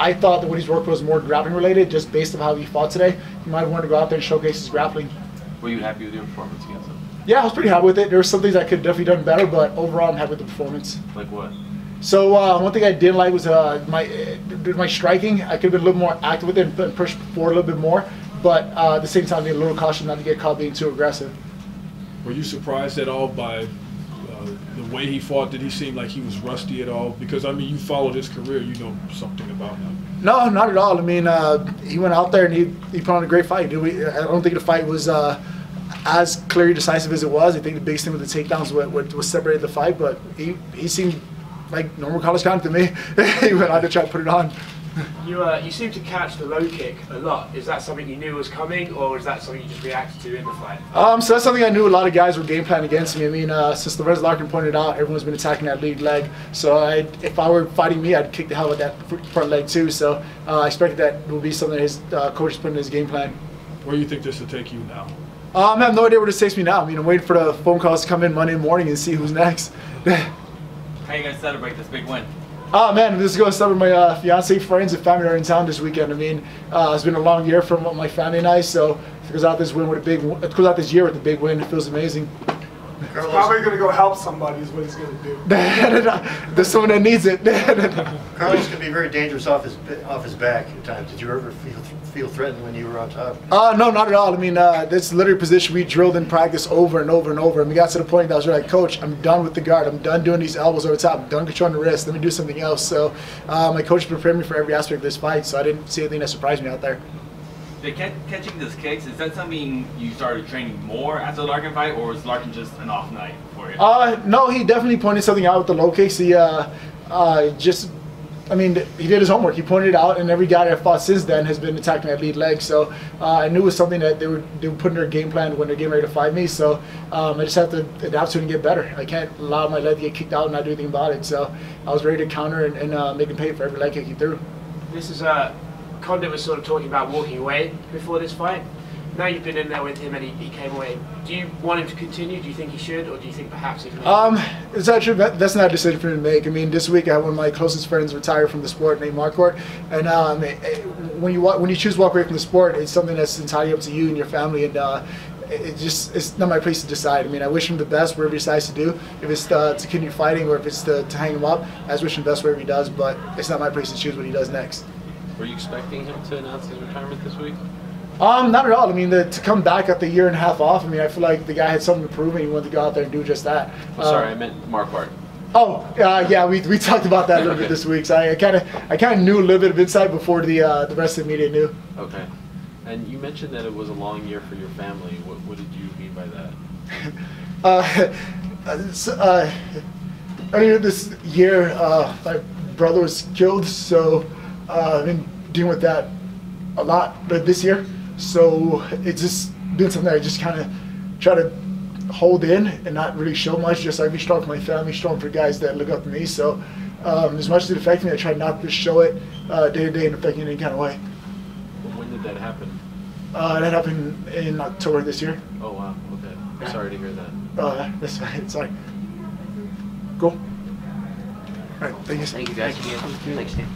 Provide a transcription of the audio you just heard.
I thought that what he's worked was more grappling related, just based on how he fought today. He might have wanted to go out there and showcase his grappling. Were you happy with your performance against him? Yeah, I was pretty happy with it. There were some things I could definitely done better, but overall I'm happy with the performance. Like what? So one thing I didn't like was my striking. I could have been a little more active with it and pushed forward a little bit more, but at the same time being a little cautious not to get caught being too aggressive. Were you surprised at all by the way he fought? Did he seem like he was rusty at all? Because, I mean, you followed his career. You know something about him. No, not at all. I mean, he went out there and he put on a great fight. I don't think the fight was as clearly decisive as it was. I think the biggest thing with the takedowns was separated the fight, but he seemed like normal Carlos Condit to me. He went out to try to put it on. You seem to catch the low kick a lot. Is that something you knew was coming, or is that something you just reacted to in the fight? So that's something I knew a lot of guys were game planning against me. I mean, since Lorenz Larkin pointed out, everyone's been attacking that lead leg. So if I were fighting me, I'd kick the hell out of that front leg too. So I expected that would be something that his coach put in his game plan. Where do you think this will take you now? I have no idea where this takes me now. I mean, I'm waiting for the phone calls to come in Monday morning and see who's next. How are you going to celebrate this big win? Oh man, this is going to celebrate my fiance, friends, and family are in town this weekend. I mean, it's been a long year for my family and I, so it goes out this year with a big win. It feels amazing. He's probably going to go help somebody is what he's going to do. There's someone that needs it. Carlos can be very dangerous off his back at times. Did you ever feel threatened when you were on top? No, not at all. I mean, this is literally a position we drilled in practice over and over and over. And we got to the point that I was like, Coach, I'm done with the guard. I'm done doing these elbows over the top. I'm done controlling the wrist. Let me do something else. So my coach prepared me for every aspect of this fight, so I didn't see anything that surprised me out there. Catching those kicks, is that something you started training more after the Larkin fight, or was Larkin just an off night for you? No, he definitely pointed something out with the low kicks. He I mean, he did his homework. He pointed it out, and every guy that fought since then has been attacking that lead leg. So I knew it was something that they would put in their game plan when they're getting ready to fight me. So I just have to adapt to it and get better. I can't allow my leg to get kicked out and not do anything about it. So I was ready to counter and make him pay for every leg kick he threw. This is Condit was sort of talking about walking away before this fight. Now you've been in there with him and he came away. Do you want him to continue? Do you think he should, or do you think perhaps he can? It's actually that's not a decision for me to make. I mean, this week I had one of my closest friends retire from the sport named Marcourt, and when you choose to walk away from the sport, it's something that's entirely up to you and your family, and it's not my place to decide. I mean, I wish him the best wherever he decides to do. If it's to continue fighting or if it's to hang him up, I just wish him the best wherever he does. But it's not my place to choose what he does next. Were you expecting him to announce his retirement this week? Not at all. I mean, to come back after a year and a half off, I mean, I feel like the guy had something to prove and he wanted to go out there and do just that. Sorry, I meant Marquardt. Oh, yeah, we talked about that a little bit this week. So I kind of knew a little bit of insight before the rest of the media knew. Okay. And you mentioned that it was a long year for your family. What did you mean by that? Earlier this year, my brother was killed, so I've been dealing with that a lot this year. So it's just been something I just kind of try to hold in and not really show much. Just like be strong for my family, strong for guys that look up to me. So as much as it affects me, I try not to show it day to day and affect me in any kind of way. When did that happen? That happened in October this year. Oh wow. Okay. I'm sorry to hear that. That's fine. Sorry. Cool. All right. Thank you. Thank you guys. Thanks, Steve.